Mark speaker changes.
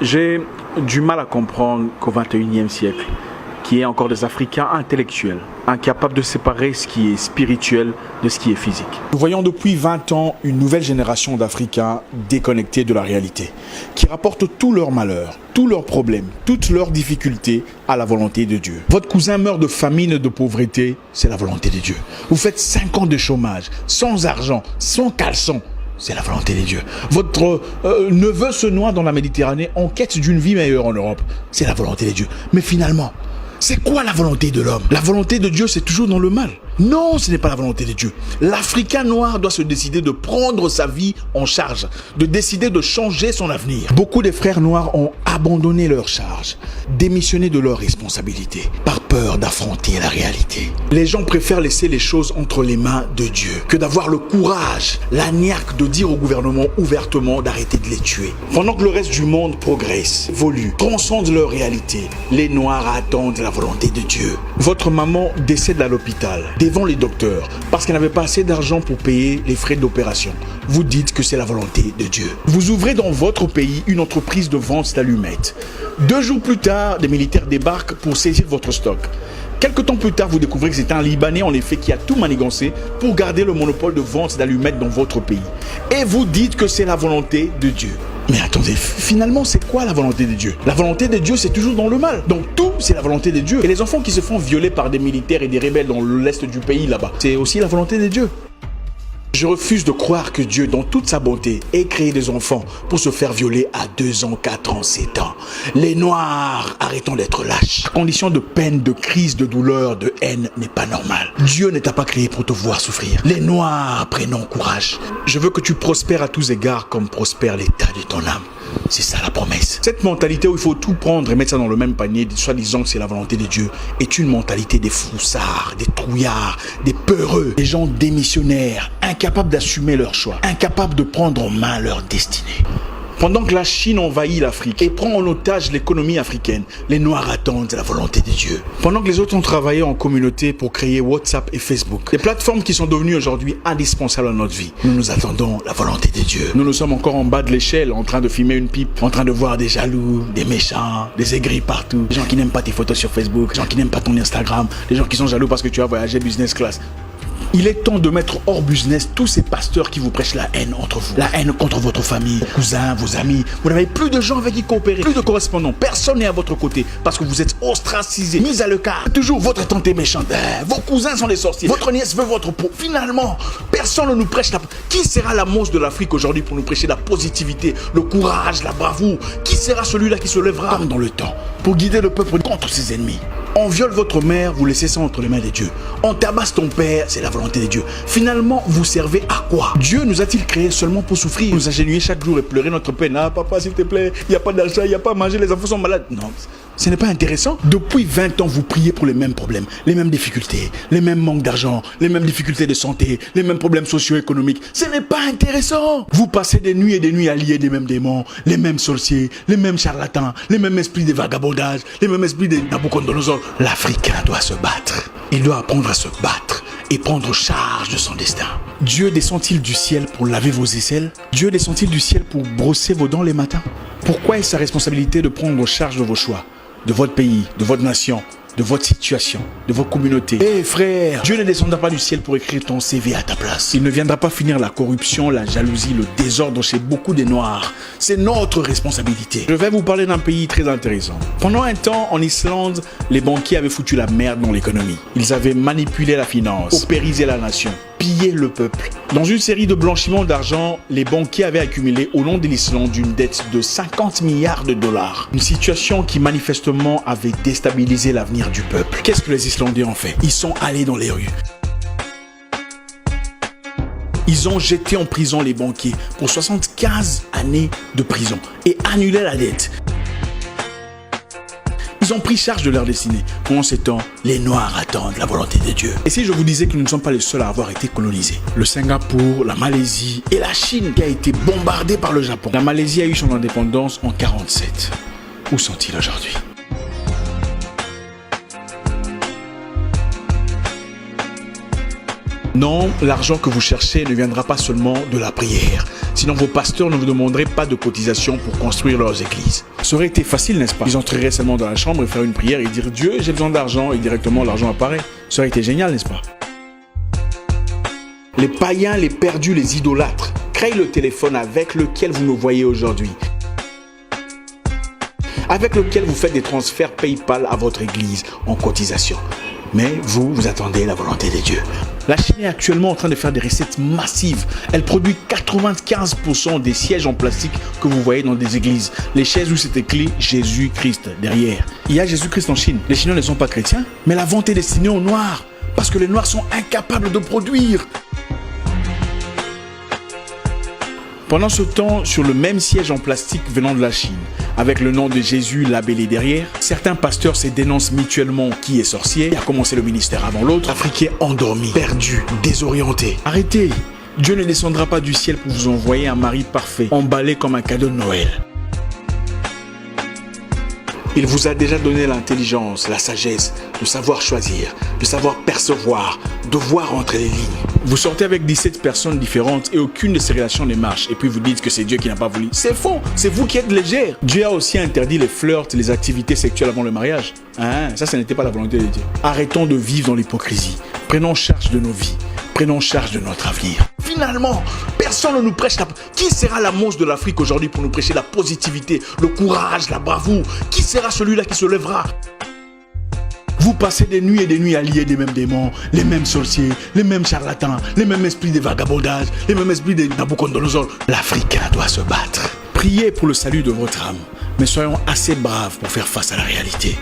Speaker 1: J'ai du mal à comprendre qu'au XXIe siècle, qu'il y ait encore des Africains intellectuels, incapables de séparer ce qui est spirituel de ce qui est physique.
Speaker 2: Nous voyons depuis 20 ans une nouvelle génération d'Africains déconnectés de la réalité, qui rapportent tous leurs malheurs, tous leurs problèmes, toutes leurs difficultés à la volonté de Dieu. Votre cousin meurt de famine et de pauvreté, c'est la volonté de Dieu. Vous faites 5 ans de chômage, sans argent, sans caleçon, c'est la volonté de Dieu. Votre neveu se noie dans la Méditerranée en quête d'une vie meilleure en Europe, c'est la volonté de Dieu. Mais finalement, c'est quoi la volonté de l'homme? La volonté de Dieu, c'est toujours dans le mal. Non, ce n'est pas la volonté de Dieu. L'Africain noir doit se décider de prendre sa vie en charge, de décider de changer son avenir. Beaucoup des frères noirs ont abandonné leur charge, démissionné de leurs responsabilités, par peur d'affronter la réalité. Les gens préfèrent laisser les choses entre les mains de Dieu que d'avoir le courage, la niaque de dire au gouvernement ouvertement d'arrêter de les tuer. Pendant que le reste du monde progresse, évolue, transcende leur réalité, les Noirs attendent la volonté de Dieu. Votre maman décède à l'hôpital, devant les docteurs, parce qu'elle n'avait pas assez d'argent pour payer les frais d'opération. Vous dites que c'est la volonté de Dieu. Vous ouvrez dans votre pays une entreprise de vente d'allumettes. 2 jours plus tard, des militaires débarquent pour saisir votre stock. Quelque temps plus tard, vous découvrez que c'est un Libanais en effet qui a tout manigancé pour garder le monopole de vente d'allumettes dans votre pays. Et vous dites que c'est la volonté de Dieu. Mais attendez, finalement, c'est quoi la volonté de Dieu? La volonté de Dieu, c'est toujours dans le mal. Donc tout, c'est la volonté de Dieu. Et les enfants qui se font violer par des militaires et des rebelles dans l'est du pays là-bas, c'est aussi la volonté de Dieu. Je refuse de croire que Dieu, dans toute sa bonté, ait créé des enfants pour se faire violer à 2 ans, 4 ans, 7 ans. Les Noirs, arrêtons d'être lâches. La condition de peine, de crise, de douleur, de haine n'est pas normale. Dieu ne t'a pas créé pour te voir souffrir. Les Noirs, prenons courage. Je veux que tu prospères à tous égards comme prospère l'état de ton âme. C'est ça la promesse. Cette mentalité où il faut tout prendre et mettre ça dans le même panier, soi-disant que c'est la volonté de Dieu, est une mentalité des froussards, des trouillards, des peureux, des gens démissionnaires, incapables d'assumer leur choix, incapables de prendre en main leur destinée. Pendant que la Chine envahit l'Afrique et prend en otage l'économie africaine, les Noirs attendent la volonté de Dieu. Pendant que les autres ont travaillé en communauté pour créer WhatsApp et Facebook, des plateformes qui sont devenues aujourd'hui indispensables à notre vie, nous attendons la volonté de Dieu. Nous sommes encore en bas de l'échelle, en train de fumer une pipe, en train de voir des jaloux, des méchants, des aigris partout, des gens qui n'aiment pas tes photos sur Facebook, des gens qui n'aiment pas ton Instagram, des gens qui sont jaloux parce que tu as voyagé business class. Il est temps de mettre hors business tous ces pasteurs qui vous prêchent la haine entre vous. La haine contre votre famille, vos cousins, vos amis. Vous n'avez plus de gens avec qui coopérer, plus de correspondants. Personne n'est à votre côté parce que vous êtes ostracisés, mis à l'écart. Toujours votre tante est méchante. Vos cousins sont des sorciers. Votre nièce veut votre peau. Finalement, personne ne nous prêche la... Qui sera la mousse de l'Afrique aujourd'hui pour nous prêcher la positivité, le courage, la bravoure? Qui sera celui-là qui se lèvera dans le temps pour guider le peuple contre ses ennemis? On viole votre mère, vous laissez ça entre les mains de Dieu. On tabasse ton père, c'est la volonté de Dieu. Finalement, vous servez à quoi? Dieu nous a-t-il créés seulement pour souffrir, nous agenouiller chaque jour et pleurer notre peine? Ah papa, s'il te plaît, il n'y a pas d'argent, il n'y a pas à manger, les enfants sont malades. Non, ce n'est pas intéressant. Depuis 20 ans, vous priez pour les mêmes problèmes, les mêmes difficultés, les mêmes manques d'argent, les mêmes difficultés de santé, les mêmes problèmes socio-économiques. Ce n'est pas intéressant. Vous passez des nuits et des nuits à lier des mêmes démons, les mêmes sorciers, les mêmes charlatans, les mêmes esprits de vagabondage, les mêmes esprits de Nabucodonosor. L'Africain doit se battre. Il doit apprendre à se battre et prendre charge de son destin. Dieu descend-il du ciel pour laver vos aisselles? Dieu descend-il du ciel pour brosser vos dents les matins? Pourquoi est-ce sa responsabilité de prendre charge de vos choix, de votre pays, de votre nation, de votre situation, de votre communauté? Eh frère, Dieu ne descendra pas du ciel pour écrire ton CV à ta place. Il ne viendra pas finir la corruption, la jalousie, le désordre chez beaucoup des Noirs. C'est notre responsabilité. Je vais vous parler d'un pays très intéressant. Pendant un temps, en Islande, les banquiers avaient foutu la merde dans l'économie. Ils avaient manipulé la finance, paupérisé la nation, pillé le peuple. Dans une série de blanchiments d'argent, les banquiers avaient accumulé au long de l'Islande une dette de 50 milliards de dollars. Une situation qui manifestement avait déstabilisé l'avenir du peuple. Qu'est-ce que les Islandais ont fait? Ils sont allés dans les rues. Ils ont jeté en prison les banquiers pour 75 années de prison et annulé la dette. Ils ont pris charge de leur destinée. Pendant ce temps, les Noirs attendent la volonté de Dieu. Et si je vous disais que nous ne sommes pas les seuls à avoir été colonisés? Le Singapour, la Malaisie et la Chine qui a été bombardée par le Japon. La Malaisie a eu son indépendance en 1947. Où sont-ils aujourd'hui? Non, l'argent que vous cherchez ne viendra pas seulement de la prière. Sinon, vos pasteurs ne vous demanderaient pas de cotisation pour construire leurs églises. Ça aurait été facile, n'est-ce pas? Ils entreraient seulement dans la chambre et faire une prière et dire « Dieu, j'ai besoin d'argent » et directement l'argent apparaît. Ça aurait été génial, n'est-ce pas? Les païens, les perdus, les idolâtres créent le téléphone avec lequel vous nous voyez aujourd'hui, avec lequel vous faites des transferts PayPal à votre église en cotisation. Mais vous attendez la volonté de Dieu. La Chine est actuellement en train de faire des recettes massives. Elle produit 95% des sièges en plastique que vous voyez dans des églises. Les chaises où c'est écrit Jésus-Christ derrière. Il y a Jésus-Christ en Chine. Les Chinois ne sont pas chrétiens, mais la vente est destinée aux Noirs. Parce que les Noirs sont incapables de produire. Pendant ce temps, sur le même siège en plastique venant de la Chine, avec le nom de Jésus labellé derrière, certains pasteurs se dénoncent mutuellement qui est sorcier, qui a commencé le ministère avant l'autre, Africains endormis, perdus, désorientés. Arrêtez! Dieu ne descendra pas du ciel pour vous envoyer un mari parfait, emballé comme un cadeau de Noël. Il vous a déjà donné l'intelligence, la sagesse, de savoir choisir, de savoir percevoir, de voir entre les lignes. Vous sortez avec 17 personnes différentes et aucune de ces relations ne marche. Et puis vous dites que c'est Dieu qui n'a pas voulu. C'est faux, c'est vous qui êtes légère. Dieu a aussi interdit les flirts, les activités sexuelles avant le mariage. Ça n'était pas la volonté de Dieu. Arrêtons de vivre dans l'hypocrisie. Prenons charge de nos vies. Prenons charge de notre avenir. Finalement, personne ne nous prêche la... Qui sera la monstre de l'Afrique aujourd'hui pour nous prêcher la positivité, le courage, la bravoure? Qui sera celui-là qui se lèvera? Vous passez des nuits et des nuits à lier des mêmes démons, les mêmes sorciers, les mêmes charlatans, les mêmes esprits de vagabondage, les mêmes esprits de Nabucodonosor. L'Africain doit se battre. Priez pour le salut de votre âme, mais soyons assez braves pour faire face à la réalité.